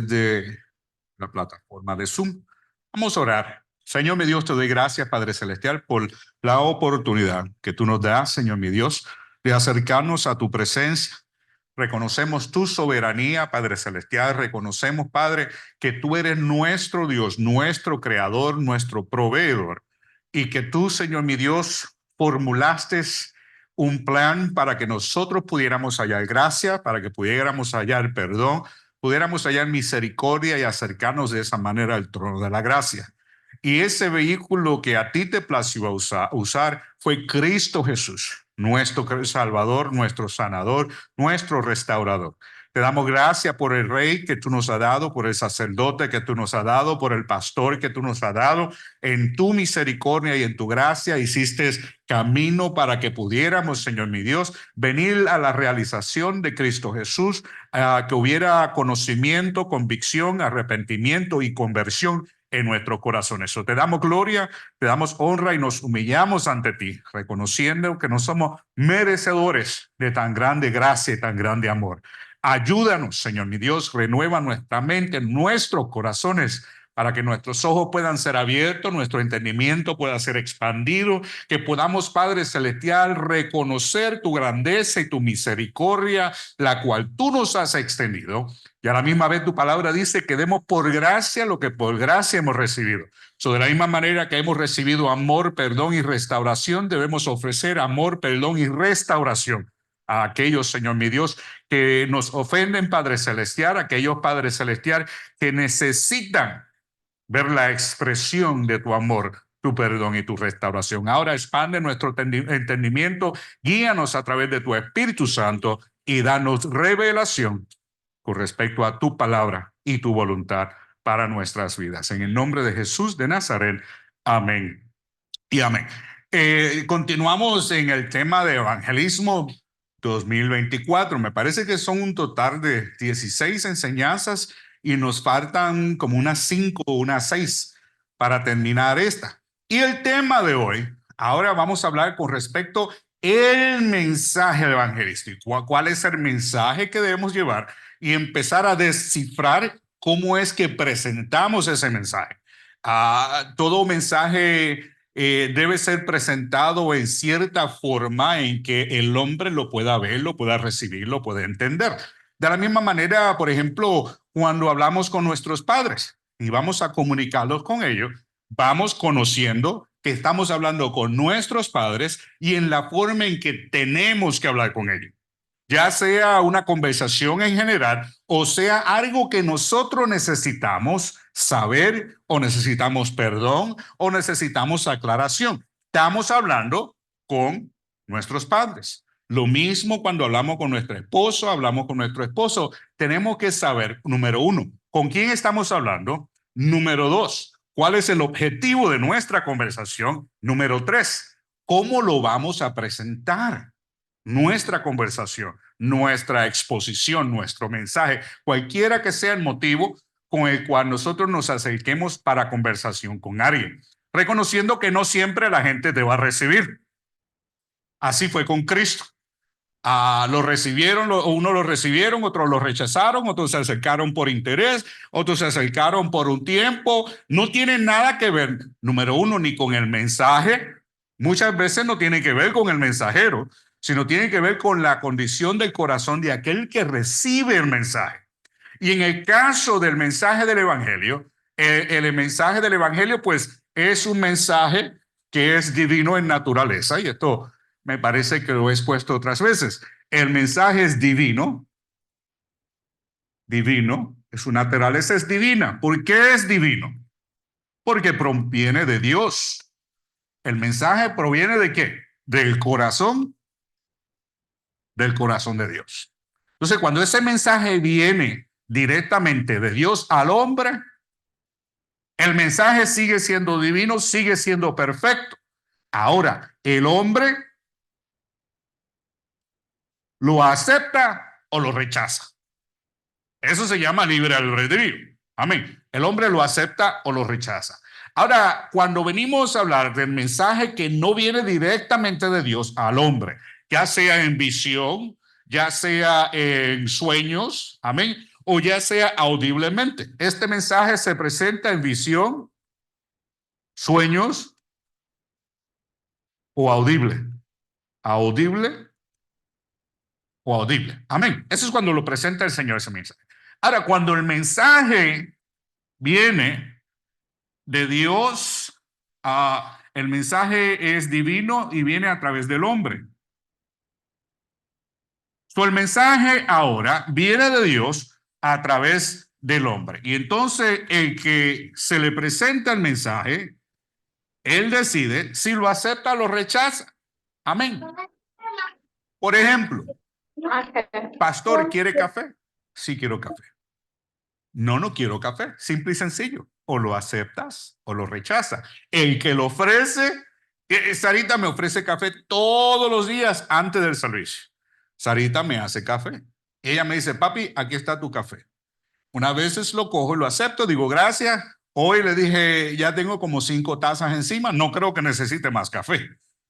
de la plataforma de Zoom. Vamos a orar. Señor mi Dios, te doy gracias, Padre Celestial, por la oportunidad que tú nos das, Señor mi Dios, de acercarnos a tu presencia. Reconocemos tu soberanía, Padre Celestial. Reconocemos, Padre, que tú eres nuestro Dios, nuestro creador, nuestro proveedor. Y que tú, Señor mi Dios, formulaste un plan para que nosotros pudiéramos hallar gracia, para que pudiéramos hallar perdón, pudiéramos hallar misericordia y acercarnos de esa manera al trono de la gracia. Y ese vehículo que a ti te plació usar fue Cristo Jesús, nuestro Salvador, nuestro sanador, nuestro restaurador. Te damos gracias por el rey que tú nos has dado, por el sacerdote que tú nos has dado, por el pastor que tú nos has dado. En tu misericordia y en tu gracia hiciste camino para que pudiéramos, Señor mi Dios, venir a la realización de Cristo Jesús, que hubiera conocimiento, convicción, arrepentimiento y conversión en nuestros corazones. Te damos gloria, te damos honra y nos humillamos ante ti, reconociendo que no somos merecedores de tan grande gracia y tan grande amor. Ayúdanos, Señor mi Dios, renueva nuestra mente, nuestros corazones, para que nuestros ojos puedan ser abiertos, nuestro entendimiento pueda ser expandido, que podamos, Padre Celestial, reconocer tu grandeza y tu misericordia, la cual tú nos has extendido. Y a la misma vez tu palabra dice que demos por gracia lo que por gracia hemos recibido. De la misma manera que hemos recibido amor, perdón y restauración, debemos ofrecer amor, perdón y restauración a aquellos, Señor mi Dios, que nos ofenden, Padre Celestial, aquellos, Padre Celestial, que necesitan ver la expresión de tu amor, tu perdón y tu restauración. Ahora expande nuestro entendimiento, guíanos a través de tu Espíritu Santo y danos revelación con respecto a tu palabra y tu voluntad para nuestras vidas. En el nombre de Jesús de Nazaret, amén y amén. Continuamos en el tema de evangelismo 2024. Me parece que son un total de 16 enseñanzas y nos faltan como unas 5 o unas 6 para terminar esta. Y el tema de hoy, ahora vamos a hablar con respecto al mensaje evangelístico. ¿Cuál es el mensaje que debemos llevar? Y empezar a descifrar cómo es que presentamos ese mensaje. Todo mensaje debe ser presentado en cierta forma en que el hombre lo pueda ver, lo pueda recibir, lo pueda entender. De la misma manera, por ejemplo, cuando hablamos con nuestros padres y vamos a comunicarlos con ellos, vamos conociendo que estamos hablando con nuestros padres y en la forma en que tenemos que hablar con ellos, ya sea una conversación en general o sea algo que nosotros necesitamos saber o necesitamos perdón o necesitamos aclaración. Estamos hablando con nuestros padres. Lo mismo cuando hablamos con nuestro esposo, hablamos con nuestro esposo. Tenemos que saber, número uno, con quién estamos hablando. Número dos, cuál es el objetivo de nuestra conversación. Número tres, cómo lo vamos a presentar. Nuestra conversación, nuestra exposición, nuestro mensaje, cualquiera que sea el motivo con el cual nosotros nos acerquemos para conversación con alguien, reconociendo que no siempre la gente te va a recibir. Así fue con Cristo. Lo recibieron, unos lo recibieron, otros lo rechazaron, otros se acercaron por interés, otros se acercaron por un tiempo. No tiene nada que ver, número uno, ni con el mensaje. Muchas veces no tiene que ver con el mensajero, sino tiene que ver con la condición del corazón de aquel que recibe el mensaje. Y en el caso del mensaje del Evangelio, el mensaje del Evangelio, pues, es un mensaje que es divino en naturaleza, y esto me parece que lo he expuesto otras veces. El mensaje es divino, su naturaleza es divina. ¿Por qué es divino? Porque proviene de Dios. El mensaje proviene ¿de qué? Del corazón de Dios. Entonces, cuando ese mensaje viene directamente de Dios al hombre, el mensaje sigue siendo divino, sigue siendo perfecto. Ahora, el hombre lo acepta o lo rechaza. Eso se llama libre albedrío. Amén. El hombre lo acepta o lo rechaza. Ahora, cuando venimos a hablar del mensaje que no viene directamente de Dios al hombre, ya sea en visión, ya sea en sueños, amén, o ya sea audiblemente. Este mensaje se presenta en visión, sueños o audible. Audible o audible. Amén. Eso es cuando lo presenta el Señor ese mensaje. Ahora, cuando el mensaje viene de Dios, el mensaje es divino y viene a través del hombre. El mensaje ahora viene de Dios a través del hombre. Y entonces el que se le presenta el mensaje, él decide si lo acepta o lo rechaza. Amén. Por ejemplo, pastor, ¿quiere café? Sí, quiero café. No, no quiero café. Simple y sencillo. O lo aceptas o lo rechazas. El que lo ofrece, Sarita me ofrece café todos los días antes del servicio. Sarita me hace café. Ella me dice, papi, aquí está tu café. Una vez lo cojo y lo acepto, digo gracias. Hoy le dije, ya tengo como 5 tazas encima, no creo que necesite más café,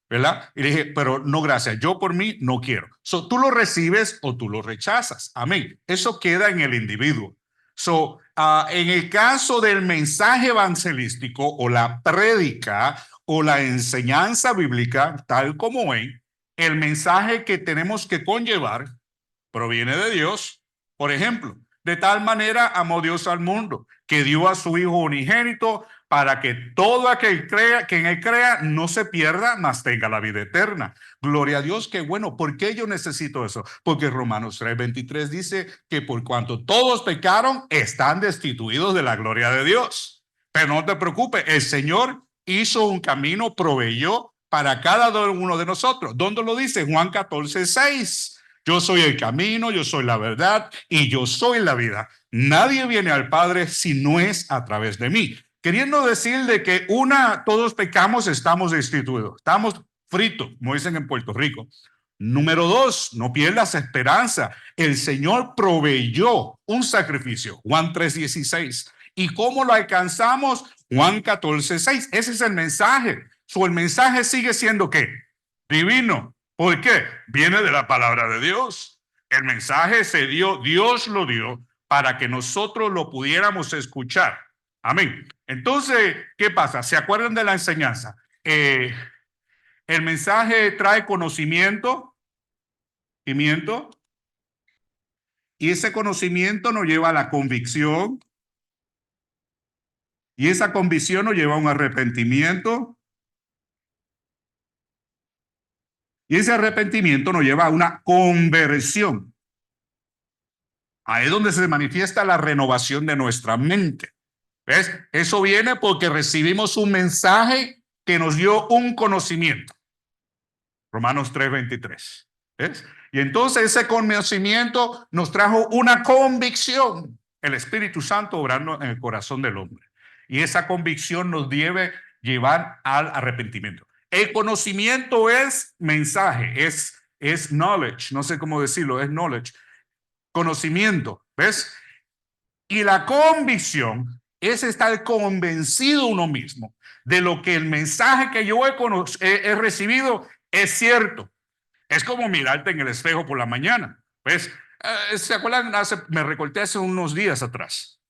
¿verdad? Y le dije, pero no gracias, yo por mí no quiero. Tú lo recibes o tú lo rechazas. Amén. Eso queda en el individuo. En el caso del mensaje evangelístico o la prédica o la enseñanza bíblica, tal como es, el mensaje que tenemos que conllevar proviene de Dios. Por ejemplo, de tal manera amó Dios al mundo, que dio a su Hijo unigénito para que todo aquel que en él crea no se pierda, mas tenga la vida eterna. Gloria a Dios, que bueno. ¿Por qué yo necesito eso? Porque Romanos 3:23 dice que por cuanto todos pecaron, están destituidos de la gloria de Dios. Pero no te preocupes, el Señor hizo un camino, proveyó para cada uno de nosotros. ¿Dónde lo dice? Juan 14:6. Yo soy el camino, yo soy la verdad y yo soy la vida. Nadie viene al Padre si no es a través de mí. Queriendo decir de que todos pecamos, estamos destituidos, estamos fritos, como dicen en Puerto Rico. Número 2, no pierdas esperanza. El Señor proveyó un sacrificio, Juan 3:16. ¿Y cómo lo alcanzamos? Juan 14:6. Ese es el mensaje. El mensaje sigue siendo ¿qué? Divino. ¿Por qué? Viene de la palabra de Dios. El mensaje se dio, Dios lo dio para que nosotros lo pudiéramos escuchar. Amén. Entonces, ¿qué pasa? ¿Se acuerdan de la enseñanza? El mensaje trae conocimiento, y ese conocimiento nos lleva a la convicción, y esa convicción nos lleva a un arrepentimiento, y ese arrepentimiento nos lleva a una conversión. Ahí es donde se manifiesta la renovación de nuestra mente. ¿Ves? Eso viene porque recibimos un mensaje que nos dio un conocimiento. Romanos 3:23. ¿Ves? Y entonces ese conocimiento nos trajo una convicción. El Espíritu Santo obrando en el corazón del hombre. Y esa convicción nos debe llevar al arrepentimiento. El conocimiento es mensaje, es knowledge, no sé cómo decirlo, es knowledge. Conocimiento, ¿ves? Y la convicción es estar convencido uno mismo de lo que el mensaje que yo he recibido es cierto. Es como mirarte en el espejo por la mañana. ¿Ves? ¿Se acuerdan? Me recorté hace unos días atrás.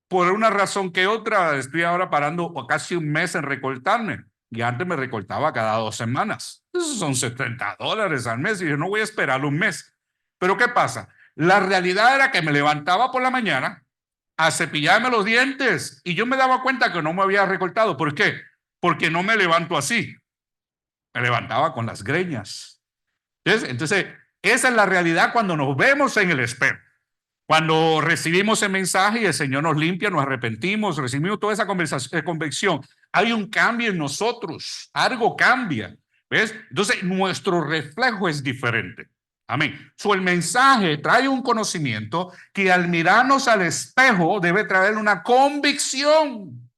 Por una razón que otra, estoy ahora parando casi un mes en recortarme. Y antes me recortaba cada 2 semanas. Esos son $70 al mes y yo no voy a esperar un mes. Pero ¿qué pasa? La realidad era que me levantaba por la mañana a cepillarme los dientes y yo me daba cuenta que no me había recortado. ¿Por qué? Porque no me levanto así. Me levantaba con las greñas. Entonces, esa es la realidad cuando nos vemos en el espejo. Cuando recibimos el mensaje y el Señor nos limpia, nos arrepentimos, recibimos toda esa convicción, hay un cambio en nosotros, algo cambia, ¿ves? Entonces, nuestro reflejo es diferente. Amén. El mensaje trae un conocimiento que al mirarnos al espejo debe traer una convicción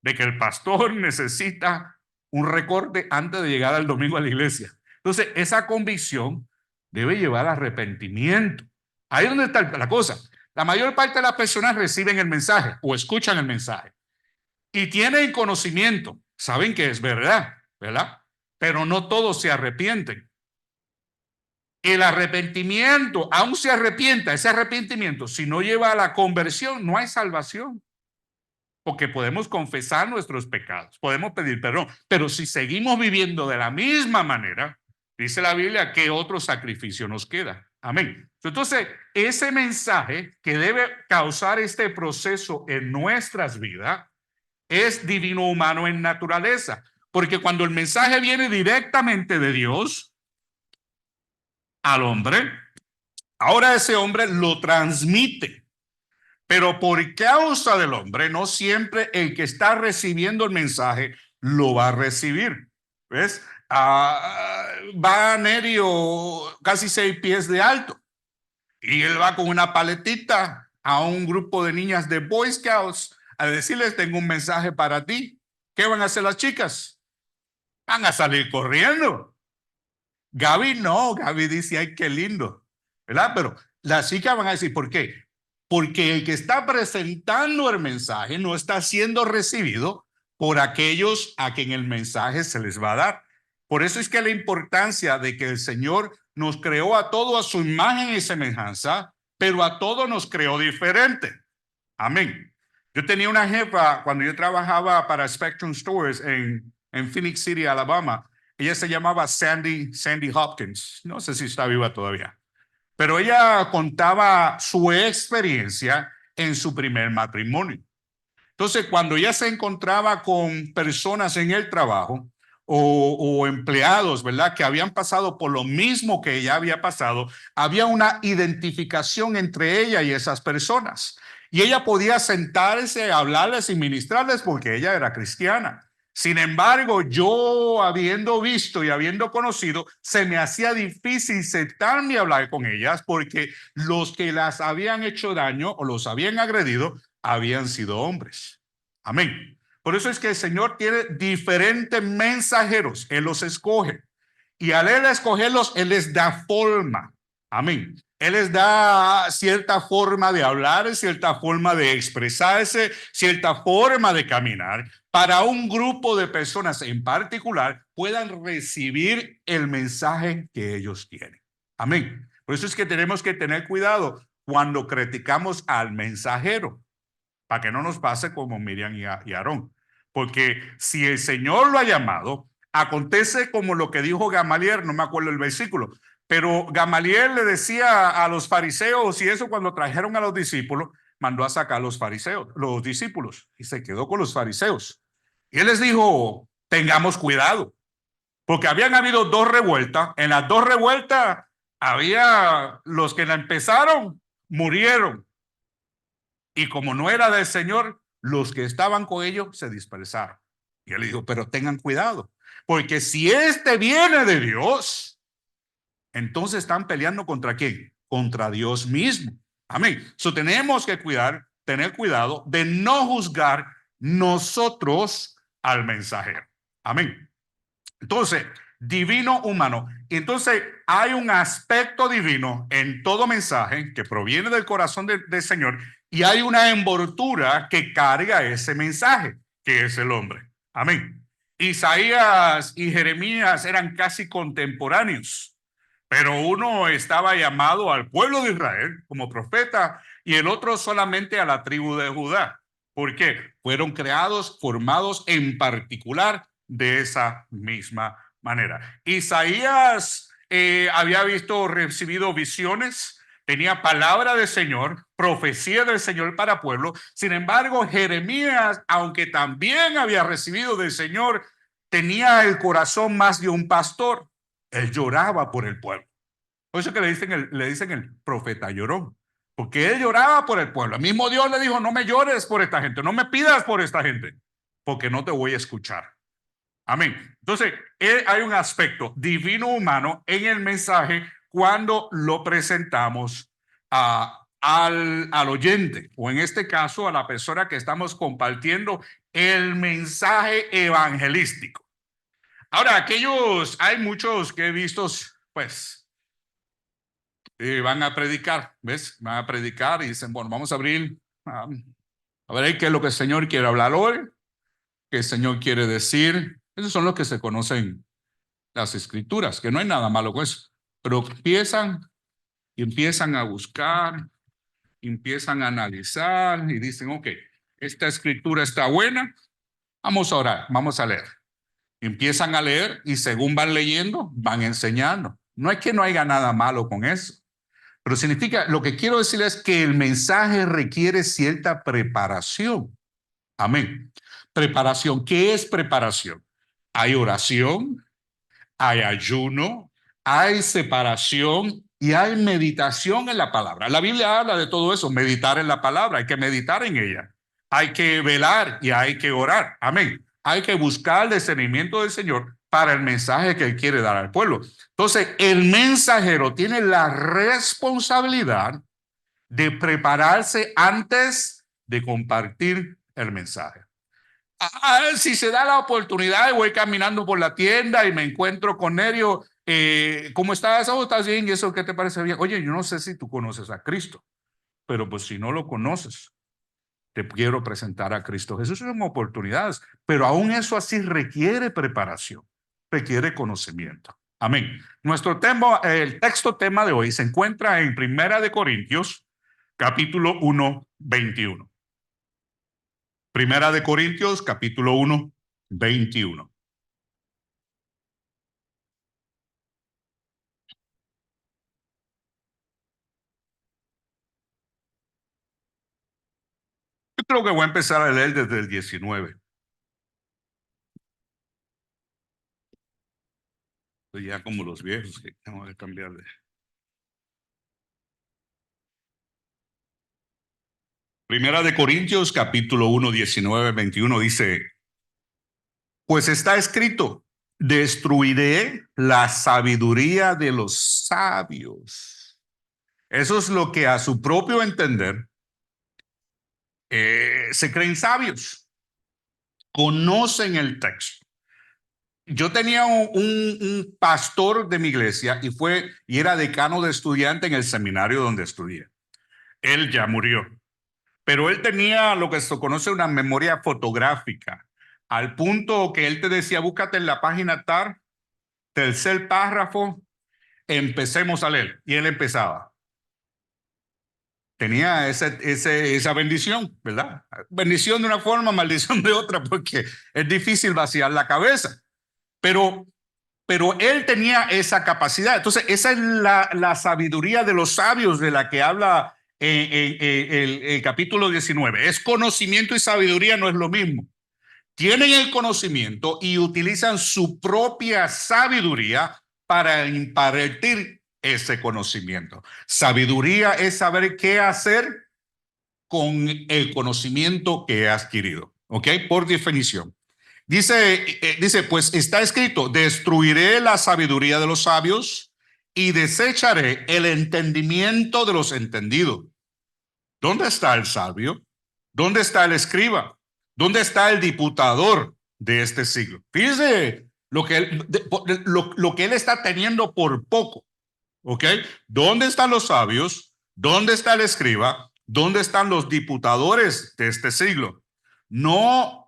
de que el pastor necesita un recorte antes de llegar al domingo a la iglesia. Entonces, esa convicción debe llevar al arrepentimiento. Ahí es donde está la cosa. La mayor parte de las personas reciben el mensaje o escuchan el mensaje y tienen conocimiento, saben que es verdad, ¿verdad? Pero no todos se arrepienten. El arrepentimiento, aún se arrepienta, ese arrepentimiento, si no lleva a la conversión, no hay salvación. Porque podemos confesar nuestros pecados, podemos pedir perdón, pero si seguimos viviendo de la misma manera, dice la Biblia, ¿qué otro sacrificio nos queda? Amén. Entonces, ese mensaje que debe causar este proceso en nuestras vidas es divino humano en naturaleza, porque cuando el mensaje viene directamente de Dios al hombre, ahora ese hombre lo transmite. Pero por causa del hombre, no siempre el que está recibiendo el mensaje lo va a recibir. ¿Ves? Va Nerio casi 6 pies de alto y él va con una paletita a un grupo de niñas de Boy Scouts a decirles, tengo un mensaje para ti. ¿Qué van a hacer las chicas? Van a salir corriendo. Gaby no, Gaby dice, ay, qué lindo, ¿verdad? Pero las chicas van a decir, ¿por qué? Porque el que está presentando el mensaje no está siendo recibido por aquellos a quien el mensaje se les va a dar. Por eso es que la importancia de que el Señor nos creó a todos a su imagen y semejanza, pero a todos nos creó diferente. Amén. Yo tenía una jefa cuando yo trabajaba para Spectrum Stores en Phoenix City, Alabama. Ella se llamaba Sandy Hopkins. No sé si está viva todavía. Pero ella contaba su experiencia en su primer matrimonio. Entonces, cuando ella se encontraba con personas en el trabajo o empleados, ¿verdad? Que habían pasado por lo mismo que ella había pasado, había una identificación entre ella y esas personas. Y ella podía sentarse, hablarles y ministrarles porque ella era cristiana. Sin embargo, yo habiendo visto y habiendo conocido, se me hacía difícil sentarme y hablar con ellas porque los que las habían hecho daño o los habían agredido habían sido hombres. Amén. Por eso es que el Señor tiene diferentes mensajeros. Él los escoge. Y al Él escogerlos, Él les da forma. Amén. Él les da cierta forma de hablar, cierta forma de expresarse, cierta forma de caminar para un grupo de personas en particular puedan recibir el mensaje que ellos tienen. Amén. Por eso es que tenemos que tener cuidado cuando criticamos al mensajero, para que no nos pase como Miriam y Aarón. Porque si el Señor lo ha llamado, acontece como lo que dijo Gamaliel, no me acuerdo el versículo, pero Gamaliel le decía a los fariseos y eso cuando trajeron a los discípulos, mandó a sacar a los fariseos, los discípulos, y se quedó con los fariseos. Y él les dijo, tengamos cuidado, porque habían habido 2 revueltas. En las 2 revueltas había los que la empezaron, murieron. Y como no era del Señor, los que estaban con ellos se dispersaron. Y él dijo, pero tengan cuidado, porque si este viene de Dios, entonces están peleando contra quién? Contra Dios mismo. Amén. So tenemos que tener cuidado de no juzgar nosotros al mensajero. Amén. Entonces, divino humano. Entonces, hay un aspecto divino en todo mensaje que proviene del corazón del Señor y hay una envoltura que carga ese mensaje, que es el hombre. Amén. Isaías y Jeremías eran casi contemporáneos, pero uno estaba llamado al pueblo de Israel como profeta y el otro solamente a la tribu de Judá. ¿Por qué? Fueron creados, formados en particular de esa misma manera. Isaías había recibido visiones, tenía palabra del Señor, profecía del Señor para pueblo. Sin embargo, Jeremías, aunque también había recibido del Señor, tenía el corazón más de un pastor. Él lloraba por el pueblo. Por eso que le dicen el profeta llorón, porque él lloraba por el pueblo. El mismo Dios le dijo, no me llores por esta gente, no me pidas por esta gente, porque no te voy a escuchar. Amén. Entonces, hay un aspecto divino humano en el mensaje cuando lo presentamos al oyente, o en este caso a la persona que estamos compartiendo el mensaje evangelístico. Ahora, hay muchos que he visto, pues, van a predicar, ¿ves? Van a predicar y dicen, bueno, vamos a abrir, a ver qué es lo que el Señor quiere hablar hoy, qué el Señor quiere decir. Esos son los que se conocen las escrituras, que no hay nada malo con eso. pero empiezan a buscar, empiezan a analizar y dicen, ok, esta escritura está buena, vamos a orar, vamos a leer. Empiezan a leer y según van leyendo, van enseñando. No es que no haya nada malo con eso, pero significa, lo que quiero decir es que el mensaje requiere cierta preparación. Amén. Preparación. ¿Qué es preparación? Hay oración, hay ayuno, hay separación y hay meditación en la palabra. La Biblia habla de todo eso, meditar en la palabra, hay que meditar en ella. Hay que velar y hay que orar. Amén. Hay que buscar el discernimiento del Señor para el mensaje que Él quiere dar al pueblo. Entonces, el mensajero tiene la responsabilidad de prepararse antes de compartir el mensaje. Si se da la oportunidad, voy caminando por la tienda y me encuentro con Nerio, ¿cómo estás? Oh, ¿estás bien? ¿Y eso qué te parece bien? Oye, yo no sé si tú conoces a Cristo, pero pues si no lo conoces, te quiero presentar a Cristo Jesús. Son oportunidades, pero aún eso así requiere preparación, requiere conocimiento. Amén. Nuestro tema, el texto tema de hoy se encuentra en Primera de Corintios, capítulo 1, 21. Primera de Corintios, capítulo 1, 21. Yo creo que voy a empezar a leer desde el 19. Estoy ya como los viejos que tengo que cambiar de. Primera de Corintios, capítulo 1, 19, 21 dice, pues está escrito, destruiré la sabiduría de los sabios. Eso es lo que a su propio entender se creen sabios, conocen el texto. Yo tenía un pastor de mi iglesia y era decano de estudiante en el seminario donde estudié. Él ya murió, pero él tenía lo que se conoce una memoria fotográfica, al punto que él te decía, búscate en la página tal, tercer párrafo, empecemos a leer. Y él empezaba. Tenía esa bendición, ¿verdad? Bendición de una forma, maldición de otra, porque es difícil vaciar la cabeza. Pero él tenía esa capacidad. Entonces, esa es la sabiduría de los sabios de la que habla el capítulo 19. Es conocimiento y sabiduría, no es lo mismo. Tienen el conocimiento y utilizan su propia sabiduría para impartir ese conocimiento. Sabiduría es saber qué hacer con el conocimiento que he adquirido, ¿ok? Por definición. Dice, pues está escrito, destruiré la sabiduría de los sabios y desecharé el entendimiento de los entendidos. ¿Dónde está el sabio? ¿Dónde está el escriba? ¿Dónde está el diputador de este siglo? Fíjese lo que él está teniendo por poco, ¿ok? ¿Dónde están los sabios? ¿Dónde está el escriba? ¿Dónde están los diputadores de este siglo? ¿No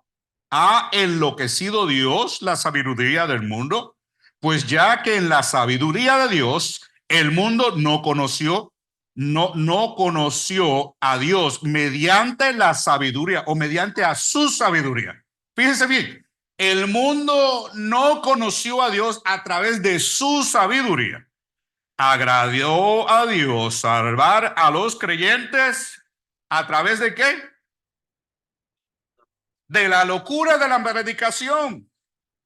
ha enloquecido Dios la sabiduría del mundo? Pues ya que en la sabiduría de Dios el mundo no conoció a Dios mediante la sabiduría o mediante a su sabiduría. Fíjense bien, el mundo no conoció a Dios a través de su sabiduría. Agradó a Dios salvar a los creyentes a través de qué? De la locura de la predicación.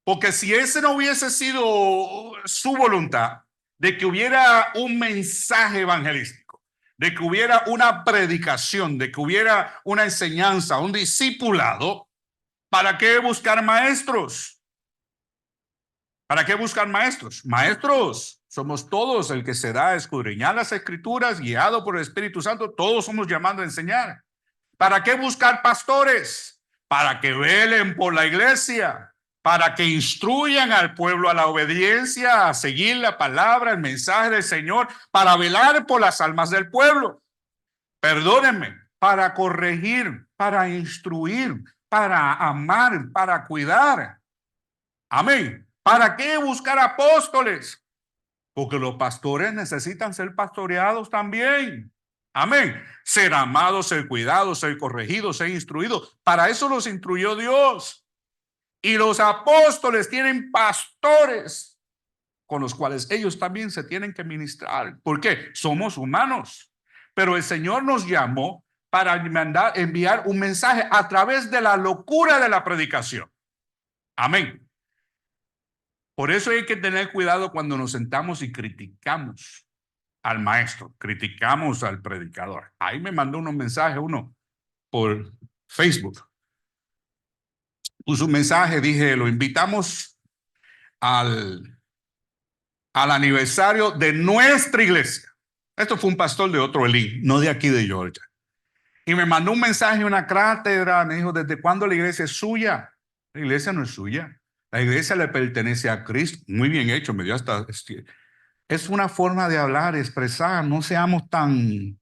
Porque si ese no hubiese sido su voluntad, de que hubiera un mensaje evangelístico, de que hubiera una predicación, de que hubiera una enseñanza, un discipulado, ¿para qué buscar maestros? ¿Para qué buscar maestros? Maestros somos todos, el que se da a escudriñar las escrituras, guiado por el Espíritu Santo, todos somos llamados a enseñar. ¿Para qué buscar pastores? Para que velen por la iglesia, para que instruyan al pueblo a la obediencia, a seguir la palabra, el mensaje del Señor, para velar por las almas del pueblo. Perdónenme, para corregir, para instruir, para amar, para cuidar. Amén. ¿Para qué buscar apóstoles? Porque los pastores necesitan ser pastoreados también. Amén. Ser amados, ser cuidados, ser corregidos, ser instruidos. Para eso los instruyó Dios. Y los apóstoles tienen pastores con los cuales ellos también se tienen que ministrar. ¿Por qué? Somos humanos. Pero el Señor nos llamó para enviar un mensaje a través de la locura de la predicación. Amén. Por eso hay que tener cuidado cuando nos sentamos y criticamos al maestro, criticamos al predicador. Ahí me mandó unos mensajes uno por Facebook. Puso un mensaje, dije, lo invitamos al aniversario de nuestra iglesia. Esto fue un pastor de otro Elín, no de aquí de Georgia. Y me mandó un mensaje, una cátedra, me dijo, ¿desde cuándo la iglesia es suya? La iglesia no es suya. La iglesia le pertenece a Cristo. Muy bien hecho, me dio hasta... Es una forma de hablar, expresar, no seamos tan,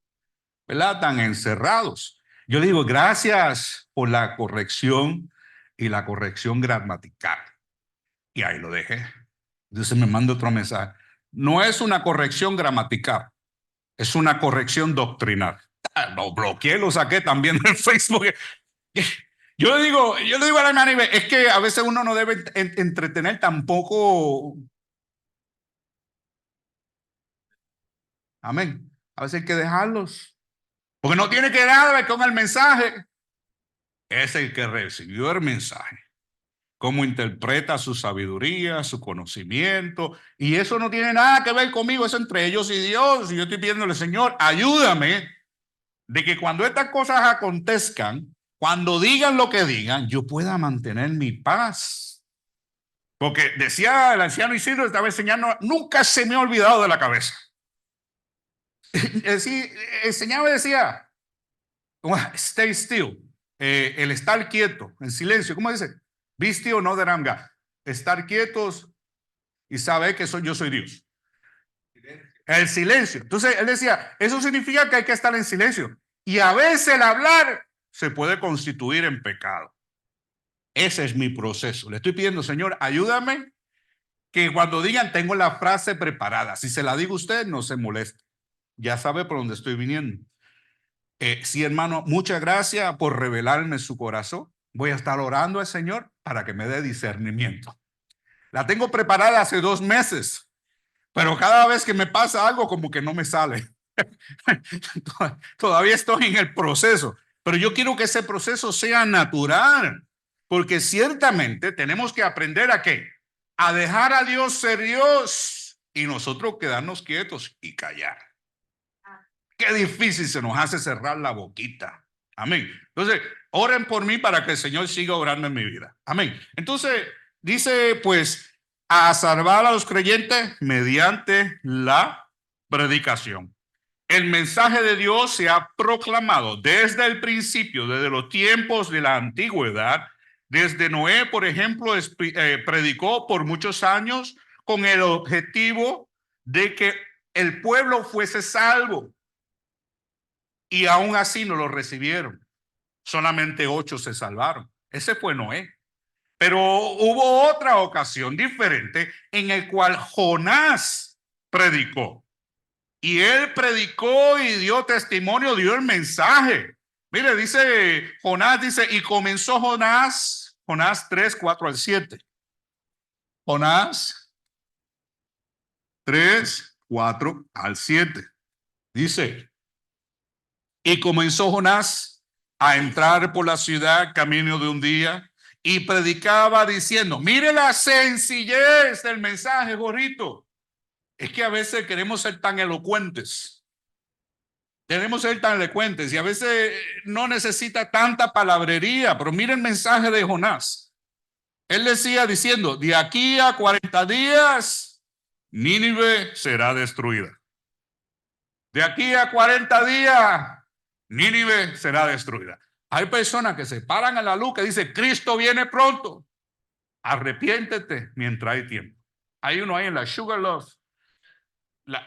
¿verdad?, tan encerrados. Yo le digo, gracias por la corrección y la corrección gramatical. Y ahí lo dejé. Entonces me manda otro mensaje. No es una corrección gramatical, es una corrección doctrinal. Lo bloqueé, lo saqué también del Facebook. Yo le digo a la hermana, es que a veces uno no debe entretener tampoco. Amén. A veces hay que dejarlos. Porque no tiene que ver con el mensaje. Es el que recibió el mensaje. Cómo interpreta su sabiduría, su conocimiento. Y eso no tiene nada que ver conmigo. Es entre ellos y Dios. Y yo estoy pidiéndole, Señor, ayúdame de que cuando estas cosas acontezcan, cuando digan lo que digan, yo pueda mantener mi paz. Porque decía el anciano Isidro, estaba enseñando, nunca se me ha olvidado de la cabeza. Enseñaba y decía, stay still, el estar quieto, en silencio. ¿Cómo dice? Be still, no deranga. Estar quietos y saber que yo soy Dios. El silencio. Entonces él decía, eso significa que hay que estar en silencio. Y a veces el hablar se puede constituir en pecado. Ese es mi proceso. Le estoy pidiendo, Señor, ayúdame que cuando digan tengo la frase preparada. Si se la digo a usted, no se moleste. Ya sabe por dónde estoy viniendo. Sí, hermano, muchas gracias por revelarme su corazón. Voy a estar orando al Señor para que me dé discernimiento. La tengo preparada hace 2 meses, pero cada vez que me pasa algo como que no me sale. Todavía estoy en el proceso, pero yo quiero que ese proceso sea natural, porque ciertamente tenemos que aprender a qué, a dejar a Dios ser Dios y nosotros quedarnos quietos y callar. Qué difícil se nos hace cerrar la boquita. Amén. Entonces, oren por mí para que el Señor siga orando en mi vida. Amén. Entonces, dice pues, a salvar a los creyentes mediante la predicación. El mensaje de Dios se ha proclamado desde el principio, desde los tiempos de la antigüedad. Desde Noé, por ejemplo, predicó por muchos años con el objetivo de que el pueblo fuese salvo. Y aún así no lo recibieron. Solamente 8 se salvaron. Ese fue Noé. Pero hubo otra ocasión diferente en el cual Jonás predicó. Y él predicó y dio testimonio, dio el mensaje. Mire, dice Jonás, dice, y comenzó Jonás 3, 4 al 7. Jonás 3, 4 al 7. Dice, y comenzó Jonás a entrar por la ciudad camino de un día y predicaba diciendo, mire la sencillez del mensaje, gorrito. Es que a veces queremos ser tan elocuentes. Queremos ser tan elocuentes y a veces no necesita tanta palabrería, pero mire el mensaje de Jonás. Él decía diciendo, de aquí a 40 días, Nínive será destruida. De aquí a 40 días, Nínive será destruida. Hay personas que se paran a la luz que dicen, Cristo viene pronto. Arrepiéntete mientras hay tiempo. Hay uno ahí en la Sugarloaf.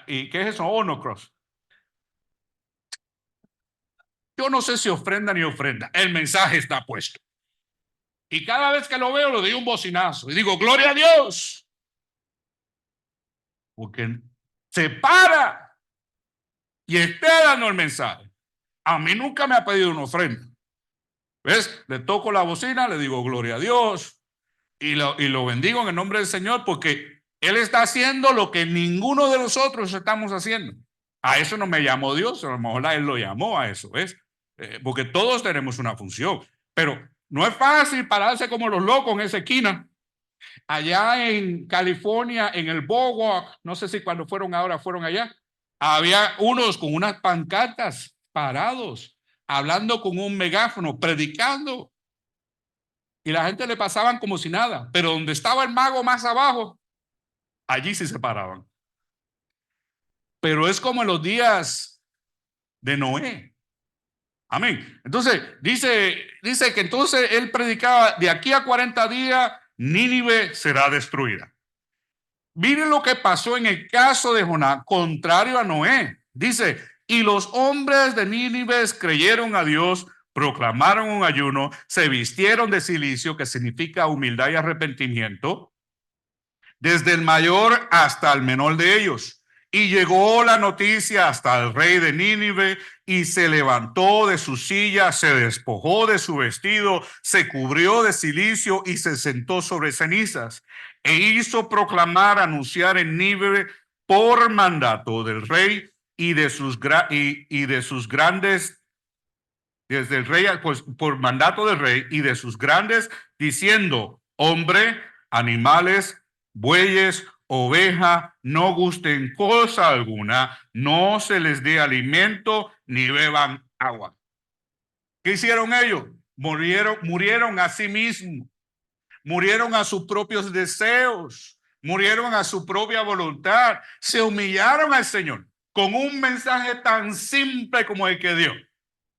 ¿Y qué es eso? Honor Cross. Yo no sé si ofrenda ni ofrenda. El mensaje está puesto. Y cada vez que lo veo, le doy un bocinazo. Y digo, gloria a Dios. Porque se para y está dando el mensaje. A mí nunca me ha pedido una ofrenda. ¿Ves? Le toco la bocina, le digo gloria a Dios y lo bendigo en el nombre del Señor porque Él está haciendo lo que ninguno de nosotros estamos haciendo. A eso no me llamó Dios, a lo mejor a Él lo llamó a eso, ¿ves? Porque todos tenemos una función, pero no es fácil pararse como los locos en esa esquina. Allá en California, en el Boardwalk, no sé si cuando fueron ahora fueron allá, había unos con unas pancartas parados, hablando con un megáfono, predicando, y la gente le pasaban como si nada, pero donde estaba el mago más abajo, allí sí se paraban. Pero es como en los días de Noé. Amén. Entonces, dice que entonces él predicaba, de aquí a 40 días, Nínive será destruida. Miren lo que pasó en el caso de Jonás, contrario a Noé. Dice, y los hombres de Nínive creyeron a Dios, proclamaron un ayuno, se vistieron de cilicio, que significa humildad y arrepentimiento, desde el mayor hasta el menor de ellos. Y llegó la noticia hasta el rey de Nínive y se levantó de su silla, se despojó de su vestido, se cubrió de cilicio y se sentó sobre cenizas. E hizo proclamar, anunciar en Nínive por mandato del rey y de sus grandes, desde el rey, pues por mandato del rey y de sus grandes, diciendo, hombre, animales, bueyes, oveja, no gusten cosa alguna, no se les dé alimento ni beban agua. ¿Qué hicieron ellos? Murieron a sí mismos, murieron a sus propios deseos, murieron a su propia voluntad, se humillaron al Señor con un mensaje tan simple como el que dio.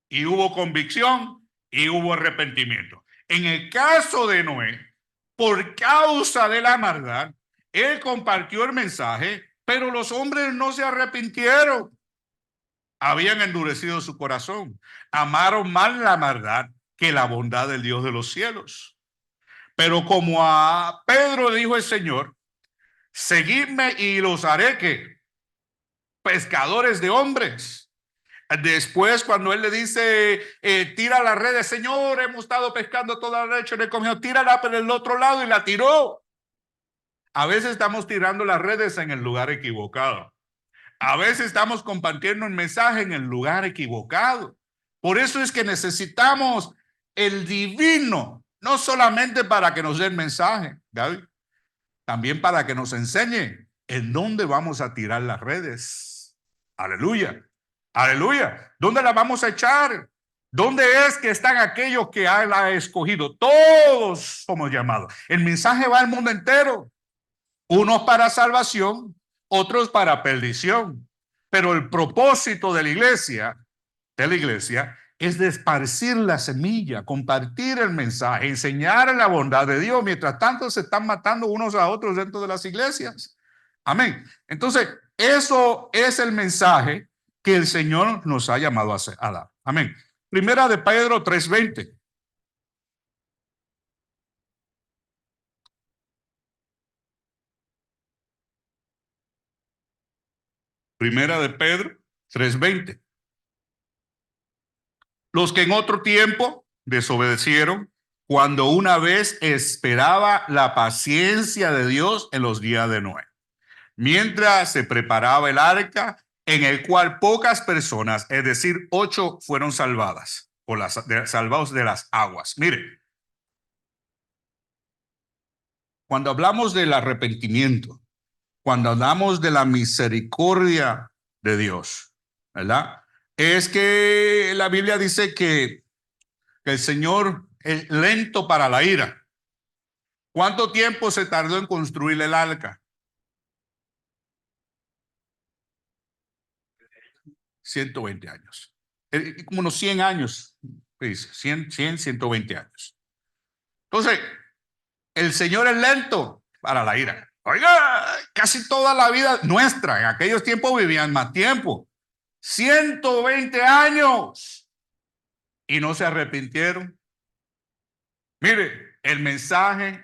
Y hubo convicción y hubo arrepentimiento. En el caso de Noé, por causa de la maldad, él compartió el mensaje, pero los hombres no se arrepintieron. Habían endurecido su corazón. Amaron más la maldad que la bondad del Dios de los cielos. Pero como a Pedro le dijo el Señor, seguidme y los haré que pescadores de hombres. Después, cuando él le dice, tira las redes, Señor, hemos estado pescando toda la noche, le comió, tírala por el otro lado y la tiró. A veces estamos tirando las redes en el lugar equivocado. A veces estamos compartiendo un mensaje en el lugar equivocado. Por eso es que necesitamos el divino, no solamente para que nos dé el mensaje, David, también para que nos enseñe en dónde vamos a tirar las redes. Aleluya. Aleluya. ¿Dónde la vamos a echar? ¿Dónde es que están aquellos que Él ha escogido? Todos somos llamados. El mensaje va al mundo entero. Unos para salvación, otros para perdición. Pero el propósito de la iglesia, es de esparcir la semilla, compartir el mensaje, enseñar la bondad de Dios. Mientras tanto, se están matando unos a otros dentro de las iglesias. Amén. Entonces, eso es el mensaje que el Señor nos ha llamado a dar. Amén. Primera de Pedro 3:20. Primera de Pedro 3:20. Los que en otro tiempo desobedecieron, cuando una vez esperaba la paciencia de Dios en los días de Noé, mientras se preparaba el arca, en el cual pocas personas, es decir, 8, fueron salvadas, salvados de las aguas. Mire, cuando hablamos del arrepentimiento, cuando hablamos de la misericordia de Dios, ¿verdad? Es que la Biblia dice que el Señor es lento para la ira. ¿Cuánto tiempo se tardó en construir el arca? 120 años. Como unos 100 años, dice, 120 años. Entonces, el Señor es lento para la ira. Oiga, casi toda la vida nuestra, en aquellos tiempos vivían más tiempo. 120 años. Y no se arrepintieron. Mire, el mensaje,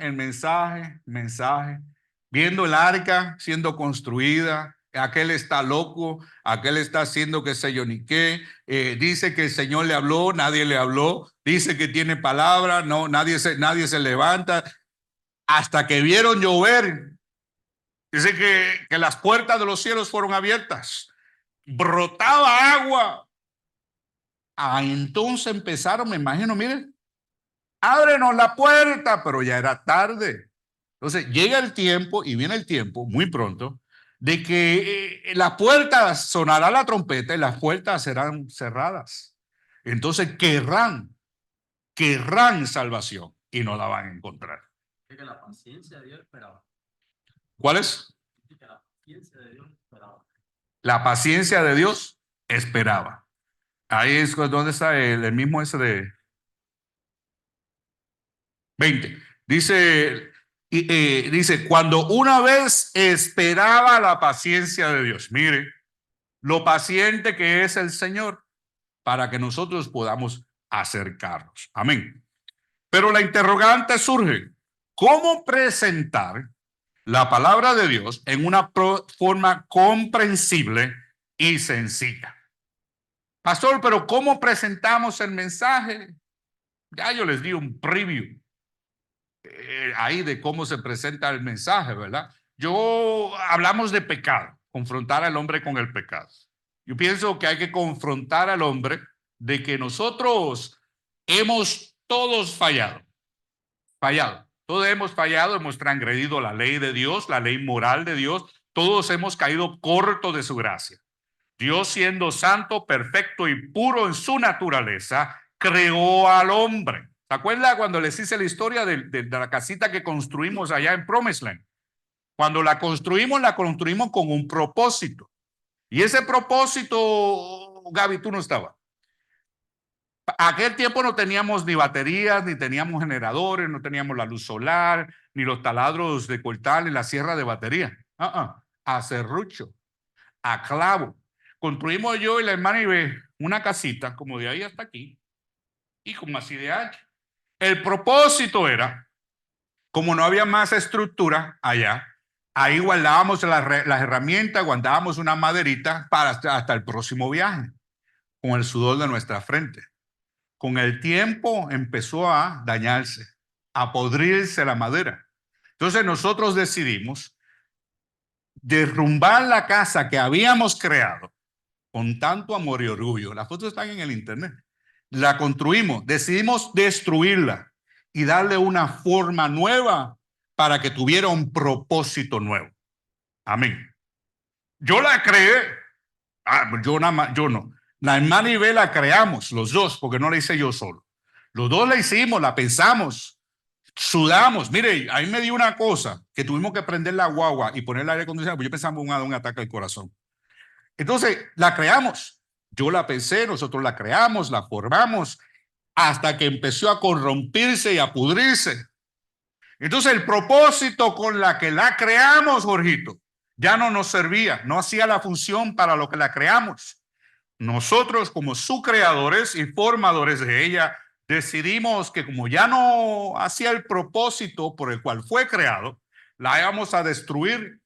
viendo el arca siendo construida, aquel está loco, aquel está haciendo qué sé yo ni qué, dice que el Señor le habló, nadie le habló, dice que tiene palabra, no, nadie se levanta, hasta que vieron llover. Dice que las puertas de los cielos fueron abiertas, brotaba agua. Entonces empezaron, me imagino, miren, ábrenos la puerta, pero ya era tarde. Entonces llega el tiempo, y viene el tiempo muy pronto, de que la puerta sonará la trompeta y las puertas serán cerradas. Entonces querrán salvación y no la van a encontrar. Que la paciencia de Dios esperaba. ¿Cuál es? Que la paciencia de Dios esperaba. La paciencia de Dios esperaba. Ahí es donde está el mismo ese de 20. Dice, cuando una vez esperaba la paciencia de Dios. Mire, lo paciente que es el Señor para que nosotros podamos acercarnos. Amén. Pero la interrogante surge, ¿cómo presentar la palabra de Dios en una forma comprensible y sencilla? Pastor, pero ¿cómo presentamos el mensaje? Ya yo les di un preview ahí de cómo se presenta el mensaje, ¿verdad? Hablamos de pecado, confrontar al hombre con el pecado. Yo pienso que hay que confrontar al hombre de que nosotros hemos todos fallado. Todos hemos fallado, hemos transgredido la ley de Dios, la ley moral de Dios. Todos hemos caído corto de su gracia. Dios, siendo santo, perfecto y puro en su naturaleza, creó al hombre. ¿Se acuerda cuando les hice la historia de la casita que construimos allá en Promised Land? Cuando la construimos con un propósito. Y ese propósito, Gaby, tú no estabas. Aquel tiempo no teníamos ni baterías, ni teníamos generadores, no teníamos la luz solar, ni los taladros de cortar, ni la sierra de batería. A serrucho, a clavo. Construimos yo y la hermana Ibe una casita, como de ahí hasta aquí, y como así de ancho. El propósito era, como no había más estructura allá, ahí guardábamos las herramientas, guardábamos una maderita para hasta el próximo viaje, con el sudor de nuestra frente. Con el tiempo empezó a dañarse, a podrirse la madera. Entonces nosotros decidimos derrumbar la casa que habíamos creado con tanto amor y orgullo. Las fotos están en el internet. La construimos, decidimos destruirla y darle una forma nueva para que tuviera un propósito nuevo. Amén. Yo la creé. Yo no. La hermana y Bea la creamos, los dos, porque no la hice yo solo. Los dos la hicimos, la pensamos, sudamos. Mire, a mí me dio una cosa, que tuvimos que prender la guagua y poner el aire acondicionado, porque yo pensaba un ataque al corazón. Entonces, la creamos. Yo la pensé, nosotros la creamos, la formamos, hasta que empezó a corrompirse y a pudrirse. Entonces, el propósito con la que la creamos, Jorgito, ya no nos servía, no hacía la función para lo que la creamos. Nosotros, como sus creadores y formadores de ella, decidimos que como ya no hacía el propósito por el cual fue creado, la íbamos a destruir